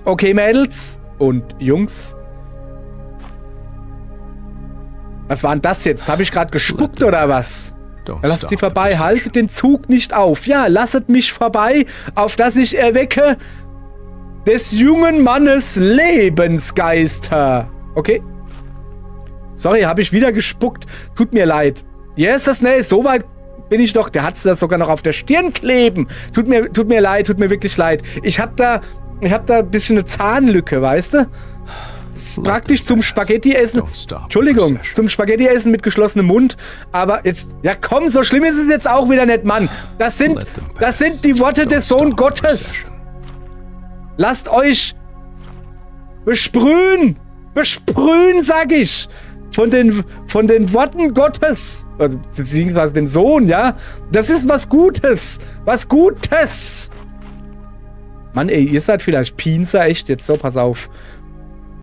Okay, Mädels und Jungs. Was war denn das jetzt? Habe ich gerade gespuckt oder was? Lasst sie vorbei, haltet den Zug nicht auf. Ja, lasset mich vorbei, auf dass ich erwecke des jungen Mannes Lebensgeister. Okay. Sorry, habe ich wieder gespuckt. Tut mir leid. Yes, nee, so weit bin ich doch. Der hat es da sogar noch auf der Stirn kleben. Tut mir leid, tut mir wirklich leid. Ich hab da ein bisschen eine Zahnlücke, weißt du? Das ist praktisch zum Spaghetti-Essen. Entschuldigung, zum Spaghetti-Essen mit geschlossenem Mund. Aber jetzt, ja komm, so schlimm ist es jetzt auch wieder nicht, Mann. Das sind die Worte des Sohn Gottes. Lasst euch besprühen. Besprühen, sag ich. Von den Worten Gottes. Also, beziehungsweise dem Sohn, ja. Das ist was Gutes. Was Gutes. Mann, ey, ihr seid vielleicht Pinzer, echt. Jetzt so, pass auf.